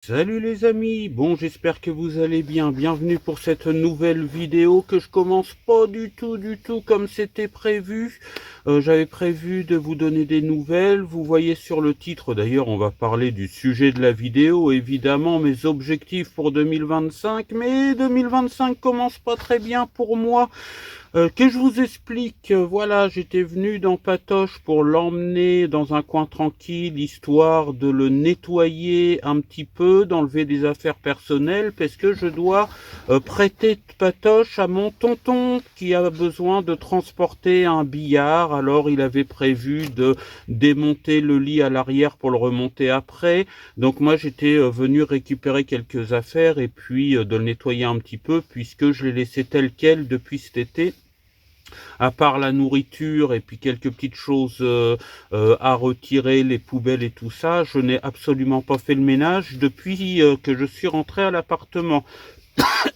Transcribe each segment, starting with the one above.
Salut les amis, bon j'espère que vous allez bien, bienvenue pour cette nouvelle vidéo que je commence pas du tout comme c'était prévu. J'avais prévu de vous donner des nouvelles, vous voyez sur le titre, d'ailleurs on va parler du sujet de la vidéo, évidemment mes objectifs pour 2025, mais 2025 commence pas très bien pour moi. Que je vous explique, voilà, j'étais venu dans Patoche pour l'emmener dans un coin tranquille, histoire de le nettoyer un petit peu, d'enlever des affaires personnelles, parce que je dois prêter Patoche à mon tonton qui a besoin de transporter un billard. Alors il avait prévu de démonter le lit à l'arrière pour le remonter après. Donc moi j'étais venu récupérer quelques affaires et puis de le nettoyer un petit peu, puisque je l'ai laissé tel quel depuis cet été. À part la nourriture et puis quelques petites choses à retirer, les poubelles et tout ça, je n'ai absolument pas fait le ménage depuis que je suis rentré à l'appartement.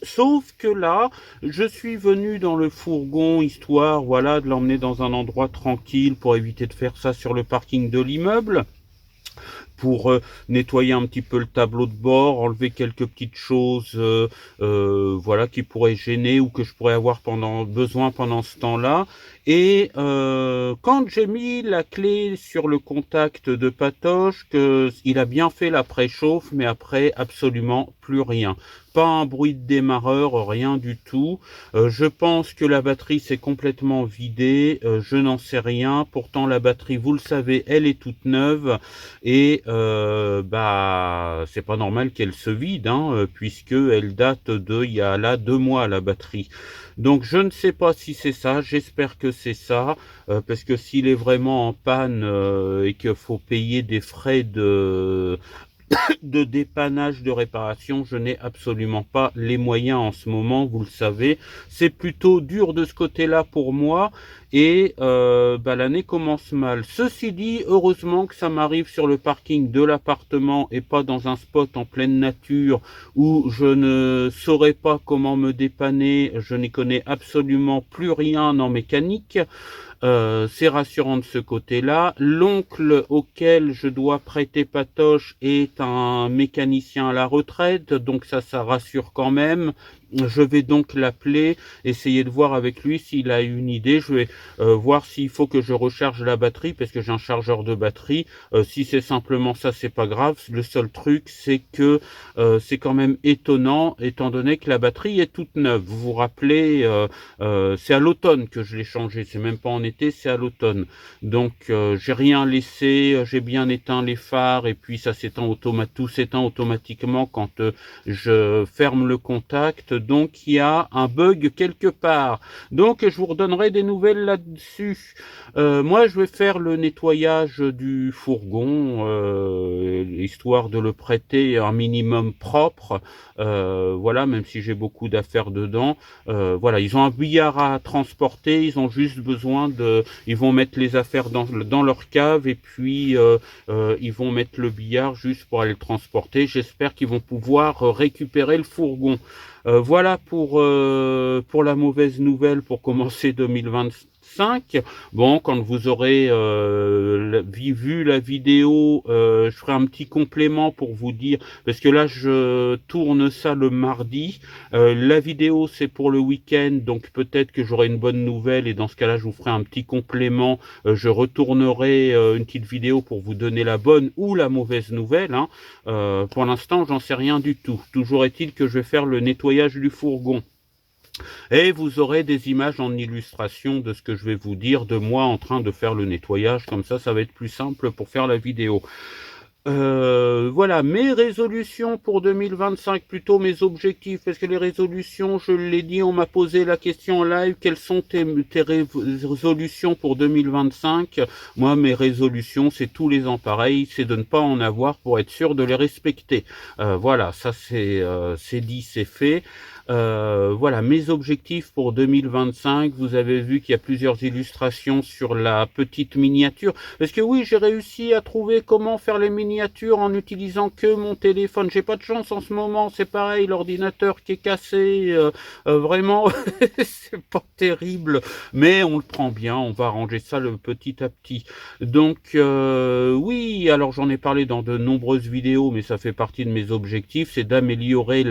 Sauf que là, je suis venu dans le fourgon, histoire, voilà, de l'emmener dans un endroit tranquille pour éviter de faire ça sur le parking de l'immeuble, pour nettoyer un petit peu le tableau de bord, enlever quelques petites choses voilà, qui pourraient gêner ou que je pourrais avoir besoin pendant ce temps-là. Et quand j'ai mis la clé sur le contact de Patoche, il a bien fait la préchauffe, mais après absolument plus rien. Pas un bruit de démarreur, rien du tout. Je pense que la batterie s'est complètement vidée, je n'en sais rien. Pourtant la batterie, vous le savez, elle est toute neuve et bah c'est pas normal qu'elle se vide, hein, puisque elle date de il y a là 2 mois la batterie. Donc je ne sais pas si c'est ça, j'espère que c'est ça, parce que s'il est vraiment en panne et qu'il faut payer des frais de dépannage, de réparation, je n'ai absolument pas les moyens en ce moment, vous le savez. C'est plutôt dur de ce côté-là pour moi et bah, l'année commence mal. Ceci dit, heureusement que ça m'arrive sur le parking de l'appartement et pas dans un spot en pleine nature où je ne saurais pas comment me dépanner, je n'y connais absolument plus rien en mécanique. C'est rassurant de ce côté-là. L'oncle auquel je dois prêter Patoche est un mécanicien à la retraite, donc ça rassure quand même. Je vais donc l'appeler, essayer de voir avec lui s'il a une idée. Je vais voir s'il faut que je recharge la batterie, parce que j'ai un chargeur de batterie. Si c'est simplement ça, c'est pas grave. Le seul truc, c'est que c'est quand même étonnant, étant donné que la batterie est toute neuve. Vous vous rappelez, c'est à l'automne que je l'ai changé, c'est même pas en été, c'est à l'automne. Donc j'ai rien laissé, j'ai bien éteint les phares et puis ça s'éteint tout s'éteint automatiquement quand je ferme le contact. Donc il y a un bug quelque part. Donc je vous redonnerai des nouvelles là-dessus. Moi je vais faire le nettoyage du fourgon, histoire de le prêter un minimum propre. Voilà, même si j'ai beaucoup d'affaires dedans. Voilà, ils ont un billard à transporter, ils ont juste besoin ils vont mettre les affaires dans leur cave et puis ils vont mettre le billard juste pour aller le transporter. J'espère qu'ils vont pouvoir récupérer le fourgon. Voilà pour la mauvaise nouvelle pour commencer 2025. Bon, quand vous aurez vu la vidéo, je ferai un petit complément pour vous dire, parce que là je tourne ça le mardi. La vidéo c'est pour le week-end, donc peut-être que j'aurai une bonne nouvelle et dans ce cas-là je vous ferai un petit complément. Je retournerai une petite vidéo pour vous donner la bonne ou la mauvaise nouvelle, hein. Pour l'instant j'en sais rien du tout. Toujours est-il que je vais faire le nettoyage du fourgon. Et vous aurez des images en illustration de ce que je vais vous dire, de moi en train de faire le nettoyage. Comme ça va être plus simple pour faire la vidéo. Voilà, mes résolutions pour 2025, plutôt mes objectifs, parce que les résolutions, je l'ai dit, on m'a posé la question en live, quelles sont tes résolutions pour 2025? Moi, mes résolutions, c'est tous les ans pareil, c'est de ne pas en avoir pour être sûr de les respecter. Voilà, ça c'est dit, c'est fait. Voilà, mes objectifs pour 2025, vous avez vu qu'il y a plusieurs illustrations sur la petite miniature, parce que oui, j'ai réussi à trouver comment faire les miniatures miniatures en utilisant que mon téléphone. J'ai pas de chance en ce moment, c'est pareil, l'ordinateur qui est cassé, vraiment, c'est pas terrible, mais on le prend bien, on va arranger ça petit à petit. Donc oui, alors j'en ai parlé dans de nombreuses vidéos, mais ça fait partie de mes objectifs, c'est d'améliorer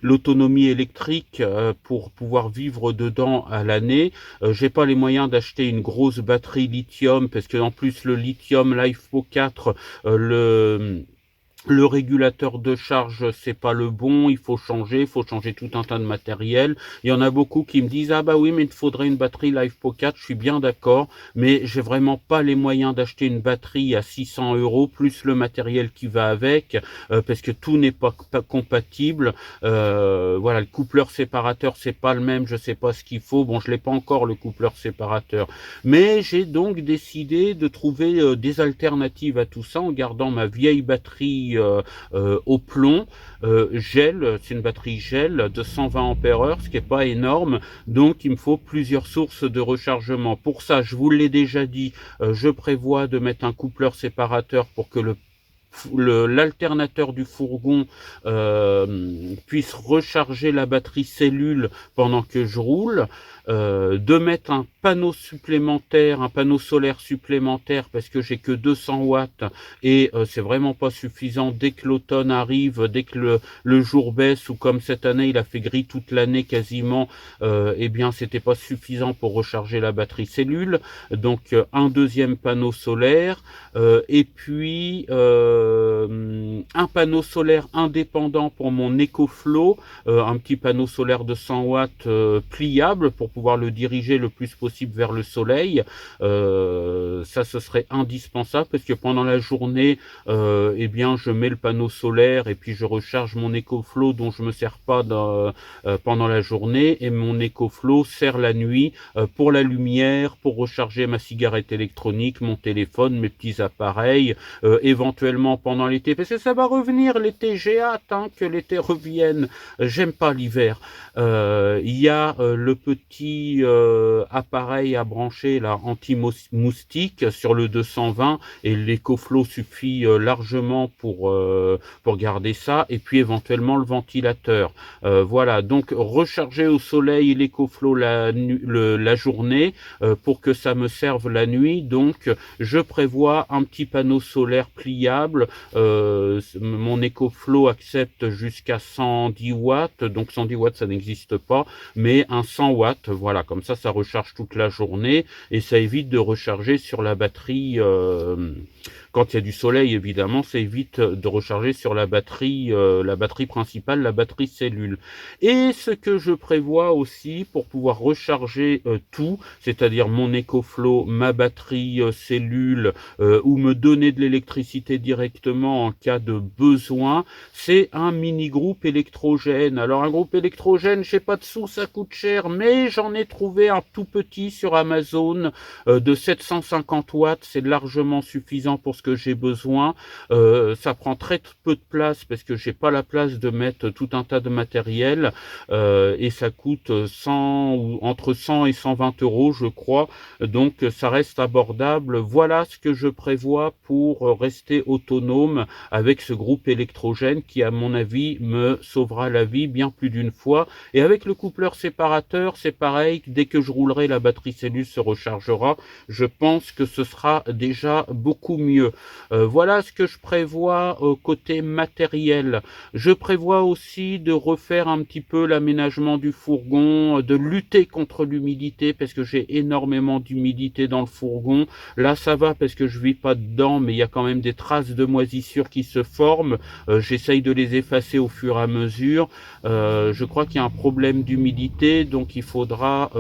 l'autonomie électrique pour pouvoir vivre dedans à l'année. J'ai pas les moyens d'acheter une grosse batterie lithium, parce que en plus le lithium LiFePO 4, le régulateur de charge, c'est pas le bon, il faut changer tout un tas de matériel. Il y en a beaucoup qui me disent, ah bah oui, mais il te faudrait une batterie LiFePO 4, je suis bien d'accord, mais j'ai vraiment pas les moyens d'acheter une batterie à 600 € plus le matériel qui va avec, parce que tout n'est pas compatible. Voilà, le coupleur séparateur, c'est pas le même, je sais pas ce qu'il faut. Bon, je l'ai pas encore, le coupleur séparateur, mais j'ai donc décidé de trouver des alternatives à tout ça en gardant ma vieille batterie au plomb gel, c'est une batterie gel de 120 ampères-heure, ce qui n'est pas énorme, donc il me faut plusieurs sources de rechargement. Pour ça, je vous l'ai déjà dit, je prévois de mettre un coupleur séparateur pour que l'alternateur du fourgon puisse recharger la batterie cellule pendant que je roule, de mettre un panneau supplémentaire, un panneau solaire supplémentaire, parce que j'ai que 200 watts et c'est vraiment pas suffisant. Dès que l'automne arrive, dès que le jour baisse, ou comme cette année il a fait gris toute l'année quasiment, eh bien c'était pas suffisant pour recharger la batterie cellule. Donc un deuxième panneau solaire, et puis un panneau solaire indépendant pour mon EcoFlow, un petit panneau solaire de 100 watts pliable pour pouvoir le diriger le plus possible vers le soleil. Ça, ce serait indispensable, parce que pendant la journée, eh bien, je mets le panneau solaire et puis je recharge mon EcoFlow dont je me sers pas pendant la journée, et mon EcoFlow sert la nuit pour la lumière, pour recharger ma cigarette électronique, mon téléphone, mes petits appareils, éventuellement pendant l'été, parce que ça va revenir l'été, j'ai hâte que l'été revienne. J'aime pas l'hiver. Il y a le petit appareil à brancher là, anti-moustique sur le 220, et l'EcoFlow suffit largement pour garder ça, et puis éventuellement le ventilateur. Voilà, donc recharger au soleil l'EcoFlow la journée pour que ça me serve la nuit. Donc je prévois un petit panneau solaire pliable. Mon EcoFlow accepte jusqu'à 110 watts, donc 110 watts ça n'existe pas, mais un 100 watts, voilà, comme ça recharge toute la journée, et ça évite de recharger sur la batterie, quand il y a du soleil évidemment, ça évite de recharger sur la batterie principale, la batterie cellule. Et ce que je prévois aussi pour pouvoir recharger tout, c'est-à-dire mon EcoFlow, ma batterie cellule, ou me donner de l'électricité directement en cas de besoin, c'est un mini groupe électrogène. Alors un groupe électrogène, je sais pas de sous, ça coûte cher, mais j'en ai trouvé un tout petit sur Amazon de 750 watts, c'est largement suffisant pour ce que j'ai besoin. Ça prend très peu de place, parce que j'ai pas la place de mettre tout un tas de matériel, et ça coûte entre 100 et 120 € je crois, donc ça reste abordable. Voilà ce que je prévois pour rester autonome avec ce groupe électrogène qui, à mon avis, me sauvera la vie bien plus d'une fois. Et avec le coupleur séparateur, c'est pareil, dès que je roulerai, la batterie cellule se rechargera. Je pense que ce sera déjà beaucoup mieux. Voilà ce que je prévois côté matériel. Je prévois aussi de refaire un petit peu l'aménagement du fourgon, de lutter contre l'humidité, parce que j'ai énormément d'humidité dans le fourgon. Là ça va parce que je vis pas dedans, mais il y a quand même des traces de moisissure qui se forment. J'essaye de les effacer au fur et à mesure. Je crois qu'il y a un problème d'humidité, donc il faudra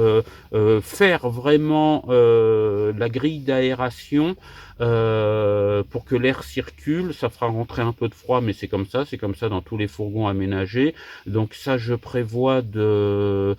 faire vraiment la grille d'aération pour que l'air circule. Ça fera rentrer un peu de froid, mais c'est comme ça dans tous les fourgons aménagés. Donc ça, je prévois de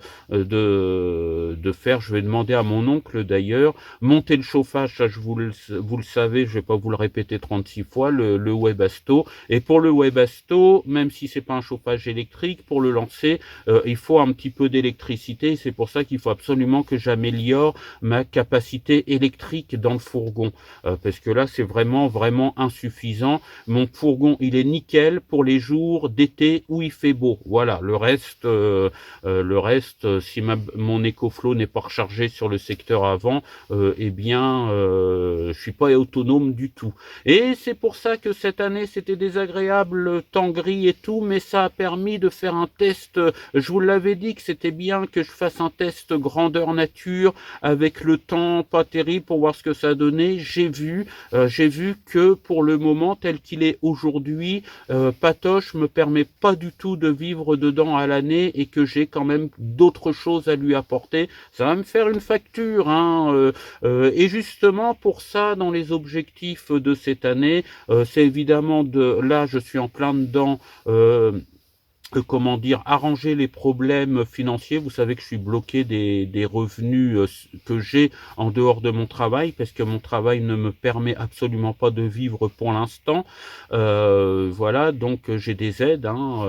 faire. Je vais demander à mon oncle d'ailleurs. Monter le chauffage, ça vous le savez, je vais pas vous le répéter 36 fois, le Webasto. Et pour le Webasto, même si c'est pas un chauffage électrique, pour le lancer, il faut un petit peu d'électricité. C'est pour ça qu'il faut absolument que j'améliore ma capacité électrique dans le fourgon, parce parce que là c'est vraiment insuffisant. Mon fourgon il est nickel pour les jours d'été où il fait beau. Voilà, le reste, si mon EcoFlow n'est pas rechargé sur le secteur avant, eh bien je suis pas autonome du tout. Et c'est pour ça que cette année c'était désagréable, le temps gris et tout, mais ça a permis de faire un test. Je vous l'avais dit que c'était bien que je fasse un test grandeur nature avec le temps pas terrible pour voir ce que ça donnait. J'ai vu que pour le moment tel qu'il est aujourd'hui, Patoche me permet pas du tout de vivre dedans à l'année et que j'ai quand même d'autres choses à lui apporter. Ça va me faire une facture, hein, et justement pour ça, dans les objectifs de cette année, c'est évidemment là je suis en plein dedans, comment dire, arranger les problèmes financiers. Vous savez que je suis bloqué des revenus que j'ai en dehors de mon travail, parce que mon travail ne me permet absolument pas de vivre pour l'instant. Voilà, donc j'ai des aides, hein,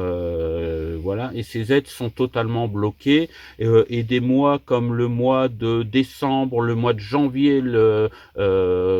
voilà, et ces aides sont totalement bloquées. Et des mois comme le mois de décembre, le mois de janvier,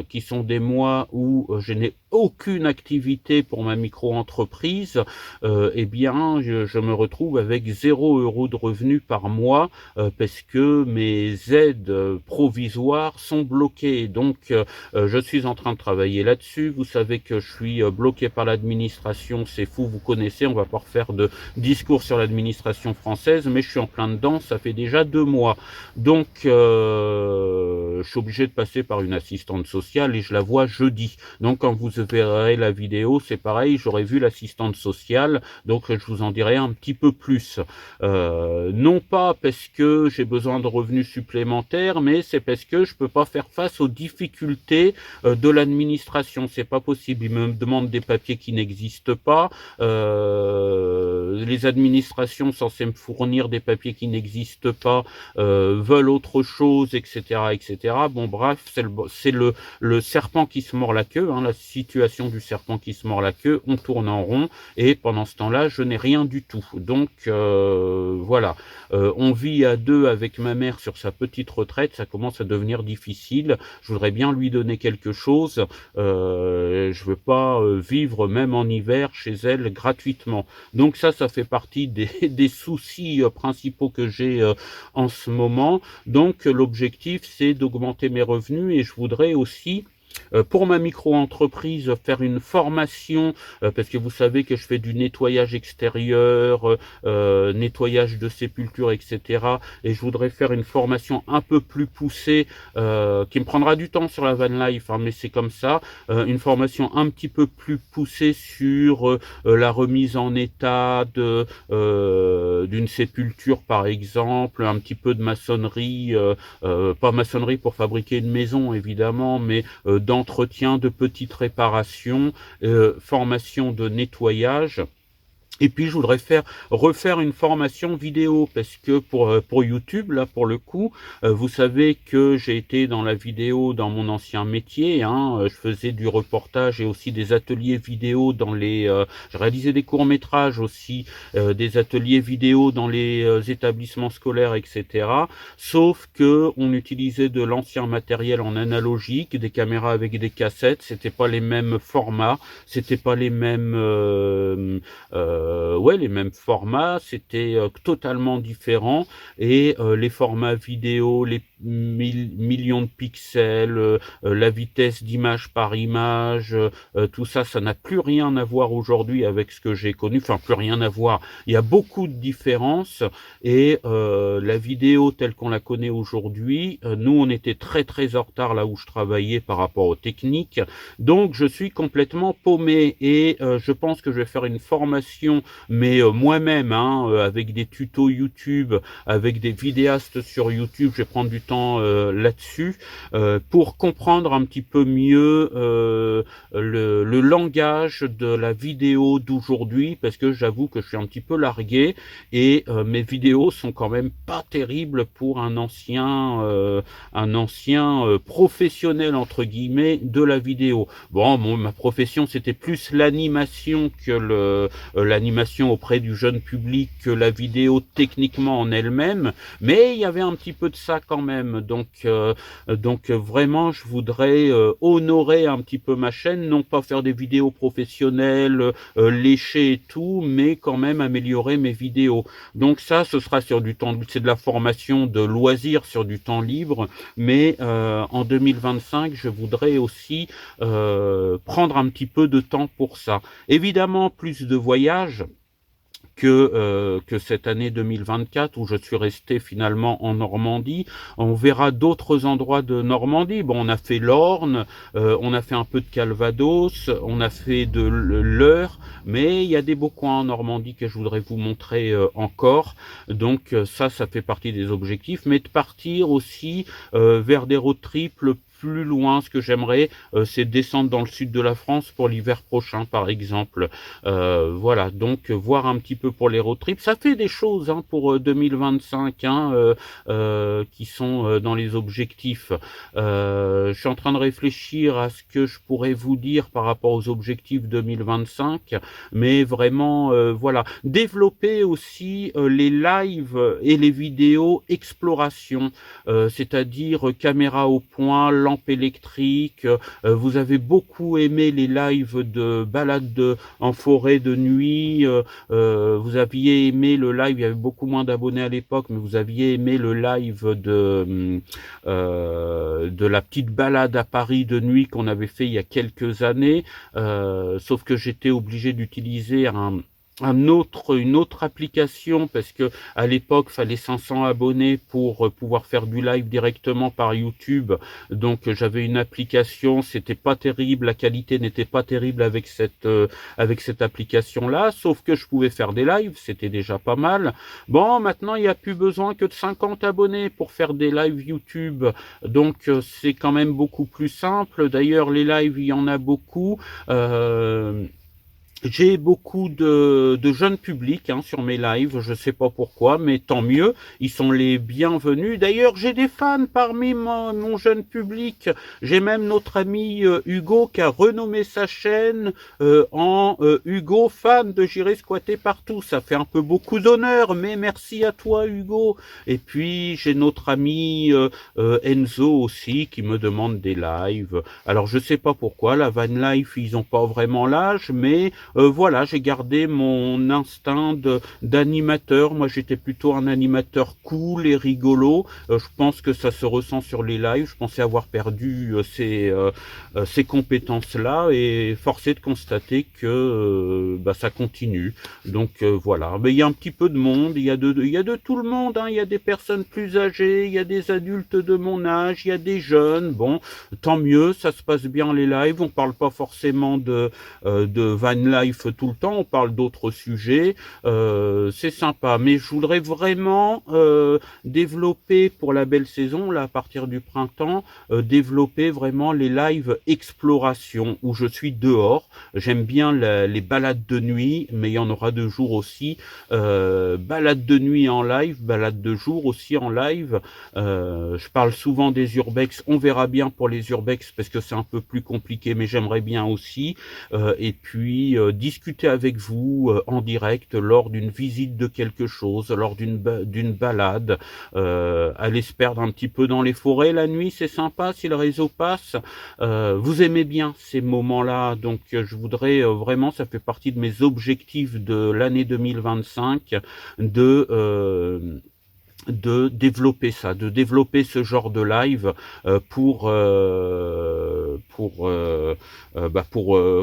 qui sont des mois où je n'ai aucune activité pour ma micro-entreprise, eh bien, je me retrouve avec 0 € de revenus par mois, parce que mes aides provisoires sont bloquées. Donc, je suis en train de travailler là-dessus. Vous savez que je suis bloqué par l'administration, c'est fou, vous connaissez, on va pas refaire de discours sur l'administration française, mais je suis en plein dedans, ça fait déjà 2 mois. Donc, je suis obligé de passer par une assistante sociale et je la vois jeudi. Donc, quand vous verrez la vidéo, c'est pareil, j'aurai vu l'assistante sociale, donc je vous en dirai un petit peu plus. Non pas parce que j'ai besoin de revenus supplémentaires, mais c'est parce que je peux pas faire face aux difficultés de l'administration. C'est pas possible. Ils me demandent des papiers qui n'existent pas. Les administrations censées me fournir des papiers qui n'existent pas veulent autre chose, etc., etc. Bon, bref, c'est le serpent qui se mord la queue, hein, la situation du serpent qui se mord la queue. On tourne en rond et pendant ce temps-là, je n'ai rien du tout. Donc voilà, on vit à deux avec ma mère sur sa petite retraite, ça commence à devenir difficile. Je voudrais bien lui donner quelque chose. Je veux pas vivre même en hiver chez elle gratuitement. Donc ça fait partie des soucis principaux que j'ai en ce moment. Donc l'objectif, c'est d'augmenter mes revenus et je voudrais aussi pour ma micro-entreprise, faire une formation, parce que vous savez que je fais du nettoyage extérieur, nettoyage de sépulture, etc. Et je voudrais faire une formation un peu plus poussée, qui me prendra du temps sur la van life, hein, mais c'est comme ça, une formation un petit peu plus poussée sur la remise en état d'une sépulture, par exemple, un petit peu de maçonnerie, pas maçonnerie pour fabriquer une maison, évidemment, mais d'entretien, de petites réparations, formation de nettoyage. Et puis je voudrais refaire une formation vidéo parce que pour YouTube, là pour le coup, vous savez que j'ai été dans la vidéo dans mon ancien métier, hein, je faisais du reportage et aussi des ateliers vidéo je réalisais des courts-métrages aussi, des ateliers vidéo dans les établissements scolaires, etc. Sauf que on utilisait de l'ancien matériel en analogique, des caméras avec des cassettes, c'était pas les mêmes formats, c'était pas les mêmes les mêmes formats, c'était totalement différent et les formats vidéo, les millions de pixels, la vitesse d'image par image, tout ça, ça n'a plus rien à voir aujourd'hui avec ce que j'ai connu, enfin plus rien à voir, il y a beaucoup de différences et la vidéo telle qu'on la connaît aujourd'hui, nous on était très en retard là où je travaillais par rapport aux techniques, donc je suis complètement paumé et je pense que je vais faire une formation mais moi-même, hein, avec des tutos YouTube, avec des vidéastes sur YouTube, je vais prendre du temps là-dessus pour comprendre un petit peu mieux le langage de la vidéo d'aujourd'hui, parce que j'avoue que je suis un petit peu largué et mes vidéos sont quand même pas terribles pour un ancien professionnel entre guillemets de la vidéo. Bon, ma profession c'était plus l'animation que l'animation auprès du jeune public que la vidéo techniquement en elle-même, mais il y avait un petit peu de ça quand même. même. Donc vraiment, je voudrais honorer un petit peu ma chaîne, non pas faire des vidéos professionnelles, léchées et tout, mais quand même améliorer mes vidéos. Donc ça, ce sera sur du temps, c'est de la formation de loisirs sur du temps libre, mais en 2025, je voudrais aussi prendre un petit peu de temps pour ça. Évidemment, plus de voyages que cette année 2024 où je suis resté finalement en Normandie. On verra d'autres endroits de Normandie. Bon, on a fait l'Orne, on a fait un peu de Calvados, on a fait de l'Eure, mais il y a des beaux coins en Normandie que je voudrais vous montrer encore. Donc ça fait partie des objectifs, mais de partir aussi vers des road trips plus loin. Ce que j'aimerais, c'est descendre dans le sud de la France pour l'hiver prochain, par exemple. Voilà, donc voir un petit peu pour les road trips. Ça fait des choses hein, pour 2025 hein, qui sont dans les objectifs. Je suis en train de réfléchir à ce que je pourrais vous dire par rapport aux objectifs 2025, mais vraiment, voilà. Développer aussi les lives et les vidéos exploration, c'est-à-dire caméra au point, lampe électrique. Vous avez beaucoup aimé les lives de balade en forêt de nuit. Vous aviez aimé le live, il y avait beaucoup moins d'abonnés à l'époque, mais vous aviez aimé le live de la petite balade à Paris de nuit qu'on avait fait il y a quelques années. Sauf que j'étais obligé d'utiliser une autre application parce que à l'époque fallait 500 abonnés pour pouvoir faire du live directement par YouTube. Donc j'avais une application, c'était pas terrible, la qualité n'était pas terrible avec cette application là, sauf que je pouvais faire des lives, c'était déjà pas mal. Bon, maintenant il n'y a plus besoin que de 50 abonnés pour faire des lives YouTube, donc c'est quand même beaucoup plus simple. D'ailleurs les lives, il y en a beaucoup. J'ai beaucoup de jeunes publics hein, sur mes lives, je sais pas pourquoi, mais tant mieux, ils sont les bienvenus. D'ailleurs, j'ai des fans parmi mon jeune public. J'ai même notre ami Hugo qui a renommé sa chaîne en Hugo fan de J'irai squatter partout. Ça fait un peu beaucoup d'honneur, mais merci à toi Hugo. Et puis j'ai notre ami Enzo aussi qui me demande des lives. Alors je sais pas pourquoi, la van life ils ont pas vraiment l'âge, mais voilà, j'ai gardé mon instinct d'animateur. Moi, j'étais plutôt un animateur cool et rigolo. Je pense que ça se ressent sur les lives. Je pensais avoir perdu ces compétences-là et forcé de constater que ça continue. Donc voilà. Mais il y a un petit peu de monde. Il y a de tout le monde. Hein. Il y a des personnes plus âgées, il y a des adultes de mon âge, il y a des jeunes. Bon, tant mieux. Ça se passe bien les lives. On parle pas forcément de van life tout le temps, on parle d'autres sujets, c'est sympa, mais je voudrais vraiment développer pour la belle saison, là à partir du printemps, développer vraiment les lives exploration, où je suis dehors. J'aime bien les balades de nuit, mais il y en aura de jour aussi, balades de nuit en live, balades de jour aussi en live. Je parle souvent des urbex, on verra bien pour les urbex, parce que c'est un peu plus compliqué, mais j'aimerais bien aussi, et puis discuter avec vous en direct lors d'une visite de quelque chose, lors d'une balade, aller se perdre un petit peu dans les forêts la nuit, c'est sympa si le réseau passe. Vous aimez bien ces moments-là, donc je voudrais vraiment, ça fait partie de mes objectifs de l'année 2025, de développer ça, de développer ce genre de live pour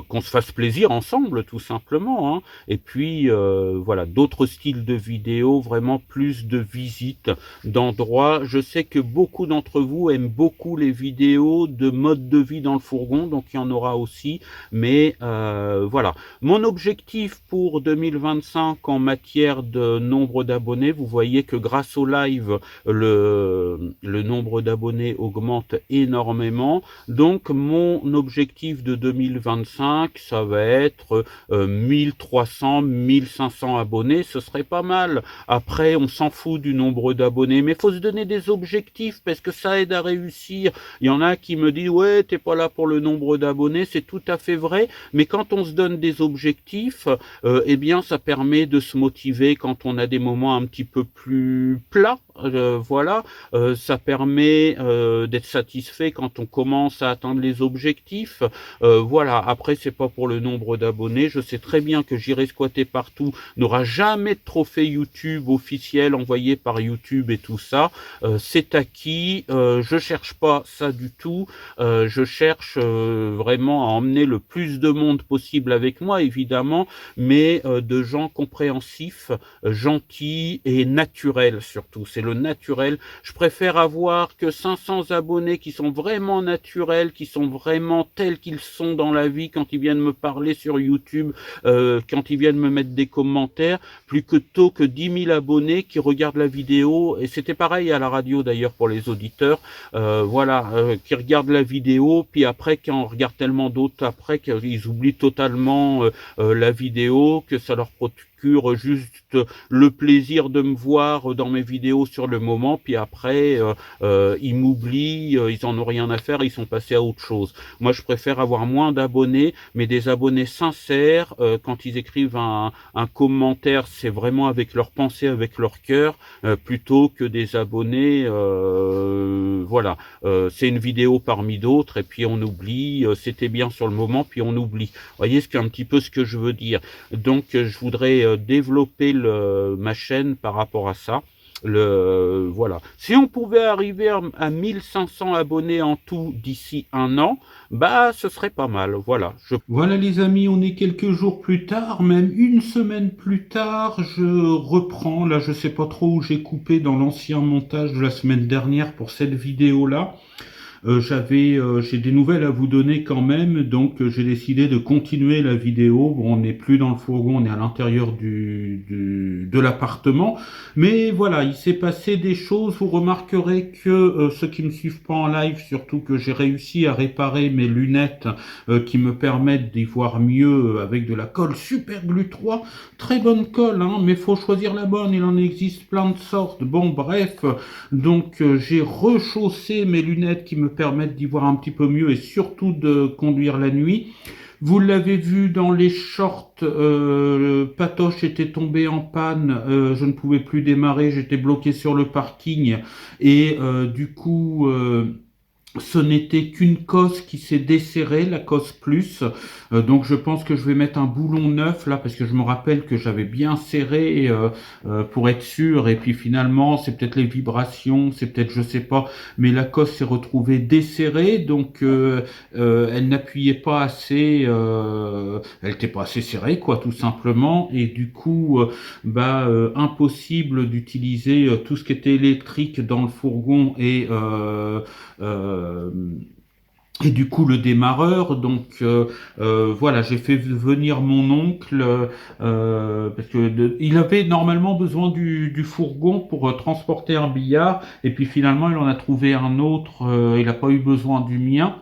qu'on se fasse plaisir ensemble tout simplement hein. Et puis voilà, d'autres styles de vidéos, vraiment plus de visites d'endroits. Je sais que beaucoup d'entre vous aiment beaucoup les vidéos de mode de vie dans le fourgon, donc il y en aura aussi, mais voilà. Mon objectif pour 2025 en matière de nombre d'abonnés, vous voyez que grâce au live, le nombre d'abonnés augmente énormément. Donc mon objectif de 2025, ça va être 1300, 1500 abonnés, ce serait pas mal. Après, on s'en fout du nombre d'abonnés, mais il faut se donner des objectifs parce que ça aide à réussir. Il y en a qui me disent, ouais, t'es pas là pour le nombre d'abonnés, c'est tout à fait vrai, mais quand on se donne des objectifs, eh bien, ça permet de se motiver quand on a des moments un petit peu plus plats, voilà, ça permet d'être satisfait quand on commence à atteindre les objectifs. Voilà, après c'est pas pour le nombre d'abonnés, je sais très bien que J'irai squatter partout n'aura jamais de trophée YouTube officiel envoyé par YouTube et tout ça. C'est acquis, je cherche pas ça du tout, je cherche vraiment à emmener le plus de monde possible avec moi, évidemment, mais de gens compréhensifs, gentils et naturels surtout. C'est le naturel. Je préfère avoir que 500 abonnés qui sont vraiment naturels, qui sont vraiment tels qu'ils sont dans la vie quand ils viennent me parler sur YouTube, quand ils viennent me mettre des commentaires, plutôt que 10 000 abonnés qui regardent la vidéo, et c'était pareil à la radio d'ailleurs pour les auditeurs, voilà, qui regardent la vidéo, puis après quand on regarde tellement d'autres après qu'ils oublient totalement la vidéo, que ça leur procure juste le plaisir de me voir dans mes vidéos sur le moment, puis après ils m'oublient, ils en ont rien à faire, ils sont passés à autre chose. Moi je préfère avoir moins d'abonnés, mais des abonnés sincères, quand ils écrivent un commentaire, c'est vraiment avec leur pensée, avec leur cœur, plutôt que des abonnés, voilà, c'est une vidéo parmi d'autres, et puis on oublie, c'était bien sur le moment, puis on oublie. Vous voyez, c'est un petit peu ce que je veux dire. Donc je voudrais développer ma chaîne par rapport à ça. Voilà. Si on pouvait arriver à 1500 abonnés en tout d'ici un an, bah ce serait pas mal. Voilà. Voilà les amis, on est quelques jours plus tard, même une semaine plus tard, je reprends. Là, je sais pas trop où j'ai coupé dans l'ancien montage de la semaine dernière pour cette vidéo-là. J'ai des nouvelles à vous donner quand même, donc j'ai décidé de continuer la vidéo. Bon, on n'est plus dans le fourgon, on est à l'intérieur de l'appartement, mais voilà, il s'est passé des choses. Vous remarquerez que ceux qui me suivent pas en live, surtout que j'ai réussi à réparer mes lunettes qui me permettent d'y voir mieux avec de la colle Super Glue 3, très bonne colle, hein, mais faut choisir la bonne, il en existe plein de sortes. Bon, bref, donc j'ai rechaussé mes lunettes qui me permettent d'y voir un petit peu mieux et surtout de conduire la nuit. Vous l'avez vu dans les shorts, Patoche était tombé en panne, je ne pouvais plus démarrer, j'étais bloqué sur le parking et du coup... ce n'était qu'une cosse qui s'est desserrée, la cosse plus. Donc je pense que je vais mettre un boulon neuf là parce que je me rappelle que j'avais bien serré pour être sûr. Et puis finalement, c'est peut-être les vibrations, c'est peut-être je sais pas, mais la cosse s'est retrouvée desserrée. Donc elle n'appuyait pas assez, elle n'était pas assez serrée quoi, tout simplement. Et du coup, impossible d'utiliser tout ce qui était électrique dans le fourgon et du coup le démarreur. Donc voilà, j'ai fait venir mon oncle parce que il avait normalement besoin du fourgon pour transporter un billard, et puis finalement il en a trouvé un autre, il n'a pas eu besoin du mien.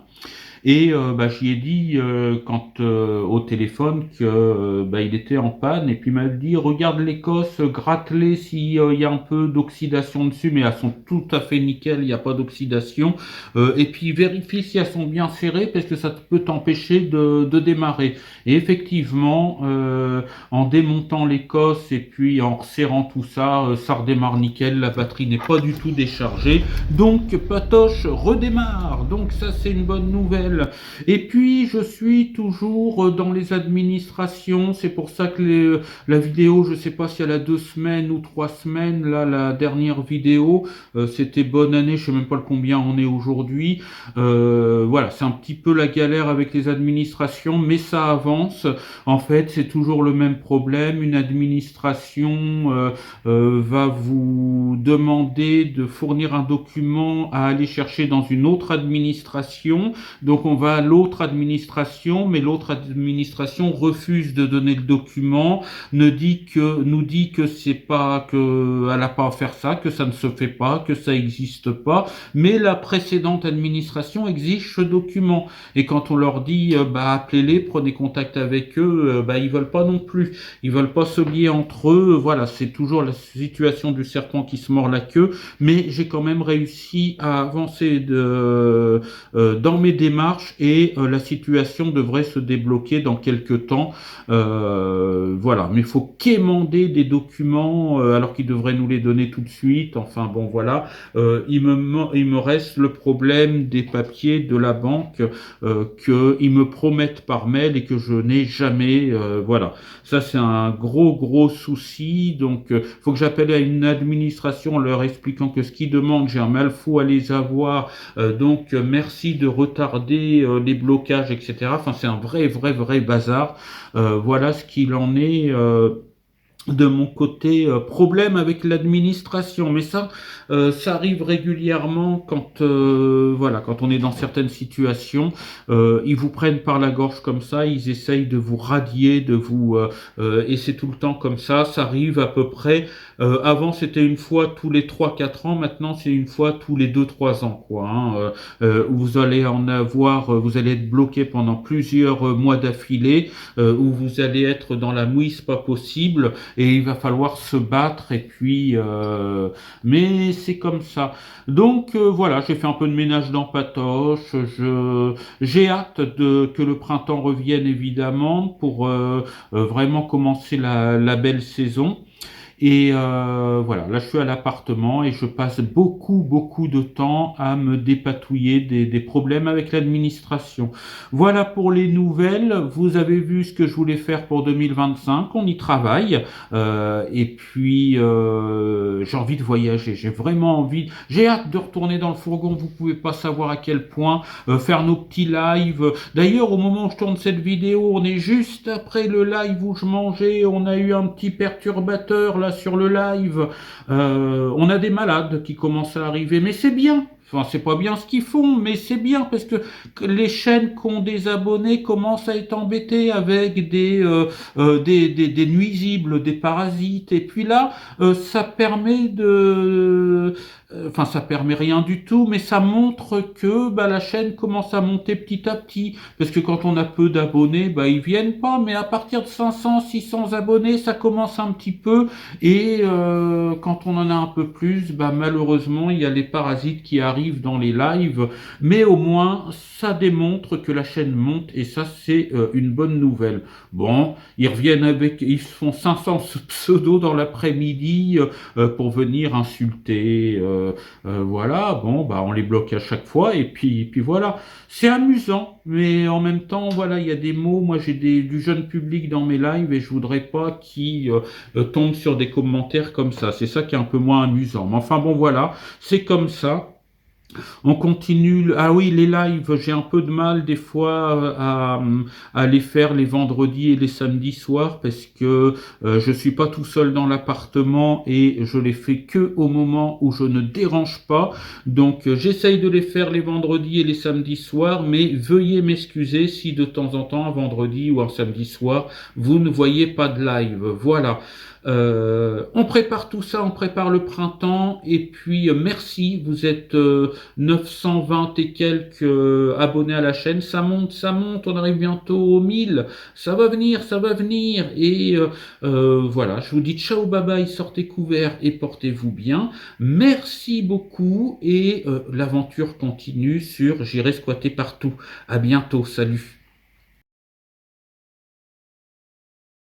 Et j'y ai dit au téléphone que il était en panne, et puis il m'a dit regarde l'écosse, gratte-les s'il y a un peu d'oxydation dessus, mais elles sont tout à fait nickel, il n'y a pas d'oxydation, et puis vérifie si elles sont bien serrées parce que ça peut t'empêcher de démarrer. Et effectivement, en démontant l'écosse et puis en resserrant tout ça, ça redémarre nickel, la batterie n'est pas du tout déchargée, donc Patoche redémarre, donc ça c'est une bonne nouvelle. Et puis je suis toujours dans les administrations, c'est pour ça que la vidéo, je sais pas si elle a 2 semaines ou 3 semaines, là la dernière vidéo, c'était bonne année, je sais même pas combien on est aujourd'hui. Voilà, c'est un petit peu la galère avec les administrations, mais ça avance. En fait, c'est toujours le même problème, une administration va vous demander de fournir un document à aller chercher dans une autre administration. Donc on va à l'autre administration, mais l'autre administration refuse de donner le document, nous dit que c'est pas, que elle a pas à faire ça, que ça ne se fait pas, que ça existe pas, mais la précédente administration exige ce document. Et quand on leur dit appelez-les, prenez contact avec eux, ils veulent pas non plus. Ils veulent pas se lier entre eux. Voilà, c'est toujours la situation du serpent qui se mord la queue, mais j'ai quand même réussi à avancer dans mes démarches marche et la situation devrait se débloquer dans quelques temps. Voilà, mais il faut quémander des documents alors qu'ils devraient nous les donner tout de suite. Enfin bon, voilà. Il me reste le problème des papiers de la banque qu'ils me promettent par mail et que je n'ai jamais. Voilà, ça c'est un gros souci. Donc, faut que j'appelle à une administration en leur expliquant que ce qu'ils demandent, j'ai un mal fou à les avoir. Donc, merci de retarder les blocages, etc. Enfin, c'est un vrai bazar. Voilà ce qu'il en est. De mon côté, problème avec l'administration, mais ça arrive régulièrement quand voilà, quand on est dans certaines situations, ils vous prennent par la gorge comme ça, ils essayent de vous radier, et c'est tout le temps comme ça arrive à peu près. Avant c'était une fois tous les 3-4 ans, maintenant c'est une fois tous les 2-3 ans, quoi. Hein, où vous allez vous allez être bloqué pendant plusieurs mois d'affilée, où vous allez être dans la mouise pas possible. Et il va falloir se battre et puis mais c'est comme ça. Donc voilà, j'ai fait un peu de ménage dans Patoche. J'ai hâte que le printemps revienne évidemment pour vraiment commencer la belle saison. Et voilà, là je suis à l'appartement et je passe beaucoup de temps à me dépatouiller des problèmes avec l'administration. Voilà pour les nouvelles. Vous avez vu ce que je voulais faire pour 2025. On y travaille. Et puis j'ai envie de voyager. J'ai vraiment envie. J'ai hâte de retourner dans le fourgon. Vous pouvez pas savoir à quel point faire nos petits lives. D'ailleurs, au moment où je tourne cette vidéo, on est juste après le live où je mangeais. On a eu un petit perturbateur là sur le live. On a des malades qui commencent à arriver, mais c'est bien. Enfin, c'est pas bien ce qu'ils font, mais c'est bien parce que les chaînes qui ont des abonnés commencent à être embêtées avec des nuisibles, des parasites. Et puis là, ça permet enfin, ça permet rien du tout, mais ça montre que la chaîne commence à monter petit à petit. Parce que quand on a peu d'abonnés, ils viennent pas. Mais à partir de 500, 600 abonnés, ça commence un petit peu. Et quand on en a un peu plus, malheureusement, il y a les parasites qui arrivent dans les lives. Mais au moins, ça démontre que la chaîne monte. Et ça, c'est une bonne nouvelle. Bon, ils font 500 pseudos dans l'après-midi pour venir insulter. Voilà, bon, on les bloque à chaque fois et puis voilà. C'est amusant, mais en même temps, voilà, il y a des mots. Moi, j'ai du jeune public dans mes lives et je voudrais pas qu'ils tombent sur des commentaires comme ça. C'est ça qui est un peu moins amusant. Mais enfin bon, voilà, c'est comme ça. On continue. Ah oui, les lives, j'ai un peu de mal des fois à les faire les vendredis et les samedis soirs parce que je suis pas tout seul dans l'appartement et je les fais que au moment où je ne dérange pas. Donc j'essaye de les faire les vendredis et les samedis soirs, mais veuillez m'excuser si de temps en temps, un vendredi ou un samedi soir, vous ne voyez pas de live. Voilà. On prépare tout ça, on prépare le printemps et puis merci, vous êtes 920 et quelques abonnés à la chaîne, ça monte, on arrive bientôt aux 1000, ça va venir et voilà, je vous dis ciao, bye bye, sortez couverts et portez-vous bien, merci beaucoup et l'aventure continue sur J'irai squatter partout, à bientôt, salut.